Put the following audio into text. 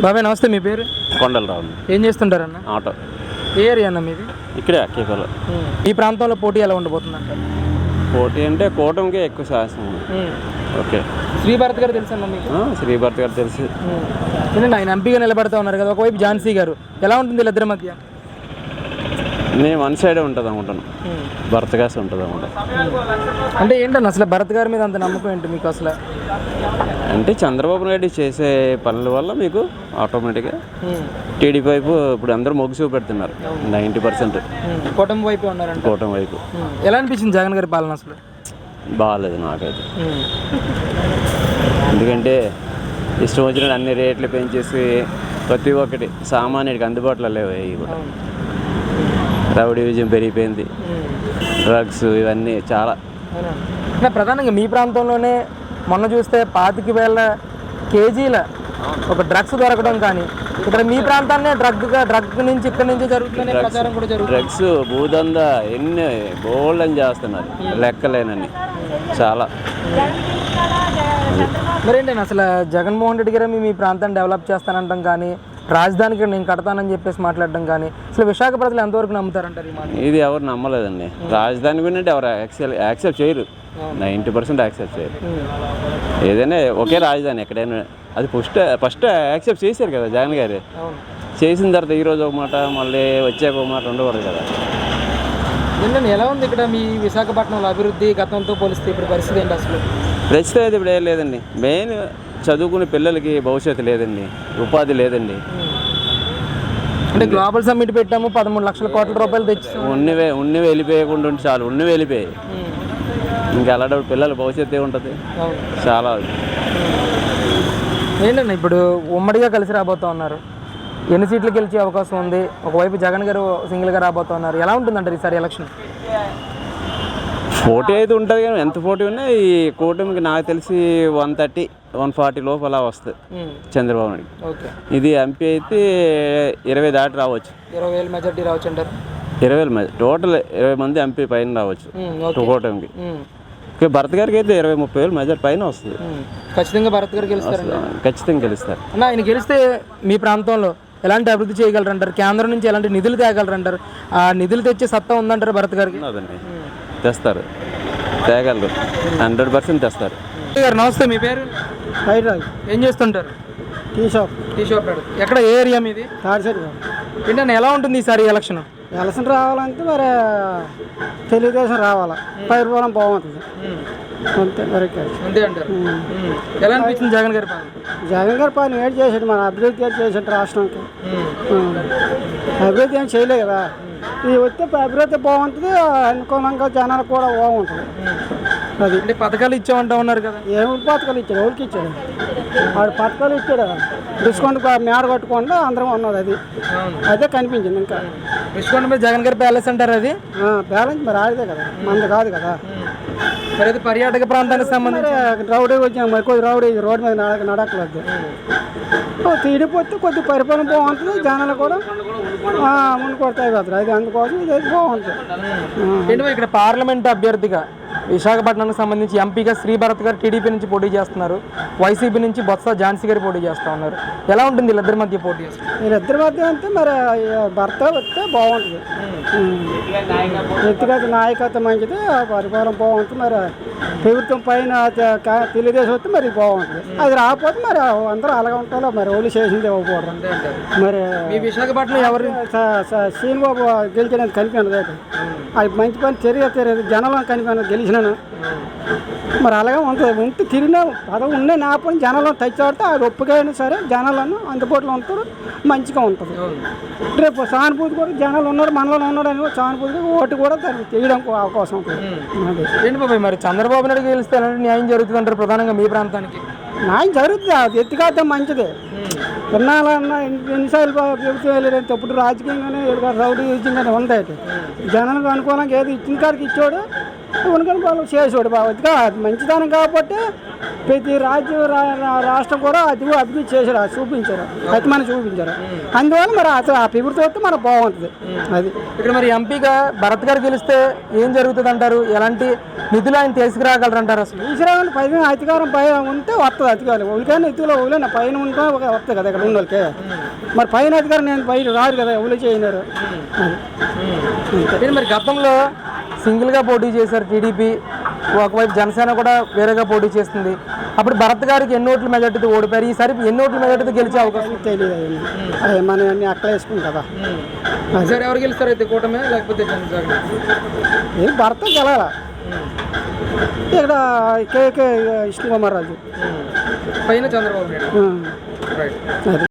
బాబాయ్ నమస్తే, మీ పేరు? కొండలరావు. ఏం చేస్తుంటారన్న? ఆటో. ఏ ఏరియా అన్న మీది? ఇక్కడే అక్కేపల్లి. ఈ ప్రాంతంలో పోటీ ఎలా ఉండబోతుందంట? పోటీ అంటే కూటమికే ఎక్కువ శాసనం. ఓకే. శ్రీభరత్ గారు తెలుసు అన్న మీకు? శ్రీభరత్ గారు తెలుసు. ఏంటంటే ఆయన ఎంపీగా నిలబడతా ఉన్నారు కదా, ఒకవైపు ఝాన్సీ గారు. ఎలా ఉంటుంది వీళ్ళిద్దరి మధ్య? నేను వన్ సైడే ఉంటుంది అనుకుంటాను, భరత్ గాసి ఉంటుంది అనుకుంటాను. అంటే ఏంటన్న అసలు భరత్ గారి మీద అంత నమ్మకం ఏంటి మీకు అసలు? అంటే చంద్రబాబు నాయుడు చేసే పనుల వల్ల మీకు ఆటోమేటిక్గా టీడీపీ వైపు ఇప్పుడు అందరూ మొగ్గు చూపెడుతున్నారు. 90% కూటమి వైపు ఉన్నారంట. కూటమి వైపు. ఎలా అనిపించింది జగన్ గారి పాలన అసలు? బాగాలేదు నాకైతే. ఎందుకంటే ఇష్టం వచ్చినట్టు అన్ని రేట్లు పెంచేసి ప్రతి ఒక్కటి సామాన్యుడికి అందుబాటులో లేవు. కూడా రౌడీ విజయం పెరిగిపోయింది, డ్రగ్స్ ఇవన్నీ చాలా. ప్రధానంగా మీ ప్రాంతంలోనే మొన్న చూస్తే 25,000 కేజీల ఒక డ్రగ్స్ దొరకడం, కానీ ఇక్కడ మీ ప్రాంతాన్నే డ్రగ్ నుంచి ఇక్కడ నుంచి జరుగుతుందనే ప్రచారం కూడా జరుగుతుంది. డ్రగ్స్ భూదందా ఎన్ని బోల్డ్ అని చేస్తున్నారు, లెక్కలేనని చాలా. మరేంటండి అసలు జగన్మోహన్ రెడ్డి గారు మీ ప్రాంతాన్ని డెవలప్ చేస్తానంటాం, కానీ రాజధానికి నేను కడతానని చెప్పేసి మాట్లాడడం, కానీ అసలు విశాఖ ప్రజలు ఎంతవరకు నమ్ముతారంటారు? ఇది ఎవరు నమ్మలేదండి. రాజధాని గురించి ఎవరు యాక్సెప్ట్ చేయరు, 90% యాక్సెప్ట్ చేయరు. ఏదైనా ఒకే రాజధాని ఎక్కడైనా అది ఫస్ట్ యాక్సెప్ట్ చేశారు కదా జగన్ గారు. చేసిన తర్వాత ఈరోజు ఒక మాట మళ్ళీ వచ్చాక ఒక మాట ఉండకూడదు కదా. ఏంటంటే ఎలా ఉంది ఇక్కడ మీ విశాఖపట్నంలో అభివృద్ధి గతంతో పోలిస్తే ఇప్పుడు పరిస్థితి ఏంటి అసలు? ప్రస్తుతం అయితే ఇప్పుడు ఏం లేదండి. మెయిన్ చదువుకునే పిల్లలకి భవిష్యత్తు లేదండి, ఉపాధి లేదండి. అంటే గ్లోబల్ సమ్మిట్ పెట్టాము, 13 లక్షల కోట్ల రూపాయలు తెచ్చి ఉన్నవి వెళ్ళిపోయకుండా ఉంటే చాలు. ఉన్నవి వెళ్ళిపోయాయి, ఇంకా అలాంటి పిల్లల భవిష్యత్తు ఏముంటుంది? చాలా. ఏంటండి ఇప్పుడు ఉమ్మడిగా కలిసి రాబోతూ ఉన్నారు, ఎన్ని సీట్లు గెలిచే అవకాశం ఉంది? ఒకవైపు జగన్ గారు సింగిల్గా రాబోతూ ఉన్నారు. ఎలా ఉంటుందంటారు ఈసారి ఎలక్షన్? పోటీ అయితే ఉంటుంది, కానీ ఎంత పోటీ ఉన్నా ఈ కూటమికి నాకు తెలిసి 130-140 లోపల వస్తుంది చంద్రబాబు నాయుడు. ఇది ఎంపీ అయితే 20 దాటి రావచ్చు, 20,000 మెజార్టీ రావచ్చు అంటారు. 20,000 టోటల్ 20 మంది ఎంపీ పైన రావచ్చు కూటమికి. భరత్ గారికి అయితే 20-30,000 మెజార్టీ పైన వస్తుంది. ఖచ్చితంగా భరత్ గారు గెలుస్తారు. ఖచ్చితంగా గెలుస్తారు. ఆయన గెలిస్తే మీ ప్రాంతంలో ఎలాంటి అభివృద్ధి చేయగలరంటారు? కేంద్రం నుంచి ఎలాంటి నిధులు తేగలరంటారు? ఆ నిధులు తెచ్చే సత్తా ఉందంటారు భరత్ గారికి? తెస్తారు, తేగలరు, 100% తెస్తారు. గారు నమస్తే, మీ పేరు? ఏం చేస్తుంటారు? Tea shop. ఎక్కడ, ఏ ఏరియా మీది? ఏంటంటే ఎలా ఉంటుంది ఈసారి ఎలక్షన్ రావాలంటే మరి తెలుగుదేశం రావాలా, పరిపాలన బాగుంటుంది అంతే. మరి అంతే అంటారు. ఎలా అనిపించింది జగన్ గారి పాలన? జగన్ గారి పాలన ఏడు చేసాడు, మన అభివృద్ధి చేసాడు రాష్ట్రానికి. అభివృద్ధి ఏం చేయలేదు కదా. ఇది వస్తే అభివృద్ధి బాగుంటుంది, అనుకూలంగా జనాలకు కూడా బాగుంటుంది. అది అంటే పథకాలు ఇచ్చామంటా ఉన్నారు కదా. ఏమి పథకాలు ఇచ్చాడు? ఎవరికి ఇచ్చాడు? వాడు పథకాలు ఇచ్చాడు, డిస్కౌంట్ మేడ కట్టుకుండా అందరం ఉన్నది. అది అదే కనిపించింది. ఇంకా డిస్కౌంట్ మీద జగన్ గారి ప్యాలెస్ అంటారు. అది బ్యాలెన్స్ మరి ఆడిదే కదా, మనది కాదు కదా. మరి అది పర్యాటక ప్రాంతానికి సంబంధించి రౌడీ వచ్చిన మరి కొద్ది రౌడీ రోడ్డు మీద నడకలేదు. తీడిపోతే కొద్ది పరిపాలన బాగుంటుంది, జనాలు కూడా ముందు కొడతాయి కదా. అది అందుకోసం ఇది బాగుంటుంది. ఇక్కడ పార్లమెంట్ అభ్యర్థిగా విశాఖపట్నానికి సంబంధించి ఎంపీగా శ్రీభరత్ గారు టీడీపీ నుంచి పోటీ చేస్తున్నారు, వైసీపీ నుంచి బొత్స ఝాన్సీ గారు పోటీ చేస్తూ ఉన్నారు. ఎలా ఉంటుంది వీళ్ళిద్దరి మధ్య పోటీ? వీళ్ళిద్దరి మధ్య అంటే మరి భర్త వస్తే బాగుంటుంది, వ్యక్తిగత నాయకత్వం మంచిది, పరిపాలన బాగుంటుంది. మరి ప్రభుత్వం పైన తెలుగుదేశం వస్తే మరి బాగుంటుంది. అది రాకపోతే మరి అందరూ అలాగే ఉంటారో మరి ఓన్లీ చేసింది ఇవ్వకూడదు. మరి విశాఖపట్నం ఎవరు శ్రీనిబాబు గెలిచినది కనిపించదు, అది మంచి పని తెలియదు, జనాలను కనిపించదు గెలిచినాను. మరి అలాగే ఉంటుంది. ఉంటే తిరిగిన పదవి ఉండే నా పని జనాలను తెచ్చాడితే అది ఒప్పుకైనా సరే జనాలను అందుబాటులో ఉంటారు, మంచిగా ఉంటుంది. రేపు సానుభూతి కూడా జనాలు ఉన్నారు, మనలో ఉన్నాడు అని సానుభూతి ఓటు కూడా చేయడానికి అవకాశం ఉంటుంది. ఏంటి బాబాయ్, మరి చంద్రబాబు నాయుడు గెలిస్తే న్యాయం జరుగుతుంది అంటారు? ప్రధానంగా మీ ప్రాంతానికి న్యాయం జరుగుతుంది, అది ఎత్తికాతే మంచిదే. విన్నాలన్నా ఎన్నిసార్లు ప్రభుత్వం వెళ్ళేది ఎప్పుడు రాజకీయంగానే రౌడీ విజయంగానే ఉంది. జనాలకు అనుకూలంగా ఏది ఇచ్చిన కాడికి ఇచ్చాడు, ఉనకని వాళ్ళు చేసేవాడు బాగా అది మంచిదనం కాబట్టి ప్రతి రాష్ట్రం కూడా అది అభివృద్ధి చేశారు, అది చూపించారు, అది మనం చూపించారు. అందువల్ల మరి అసలు ఆ అభివృద్ధి వస్తే మనకు బాగుంటుంది. అది ఇక్కడ మరి ఎంపీగా భరత్ గారు గెలిస్తే ఏం జరుగుతుంది అంటారు? ఎలాంటి నిధులు ఆయన తీసుకురాగలరు అంటారు? అసలు ఈశ్వరాన్ని పైన అధికారం పైన ఉంటే వస్తుంది అధికారం. ఉలికైనా ఇతులో ఉలిన పైన ఉంటే వస్తుంది కదా ఇక్కడ ఉన్న వాళ్ళకి. మరి పైన అధికారం నేను బయట రాదు కదా, ఉలి చేయలేరు. మరి గతంలో సింగిల్గా పోటీ చేశారు టీడీపీ, ఒకవైపు జనసేన కూడా వేరేగా పోటీ చేస్తుంది. అప్పుడు భరత్ గారికి ఎన్ని ఓట్ల మెజార్టీతో ఓడిపోయారు, ఈసారి ఎన్ని ఓట్ల మెజార్టీతో గెలిచే అవకాశం? తెలియదు, అది మనం అన్ని అక్కడ వేసుకుంటాం కదా. సార్ ఎవరు గెలుస్తారు అయితే, కూటమే లేకపోతే జనసేన? ఏం భర్త గెలాల ఇక్కడ కేకే విష్ణు కుమార్ రాజు పైన చంద్రబాబు నాయుడు. అది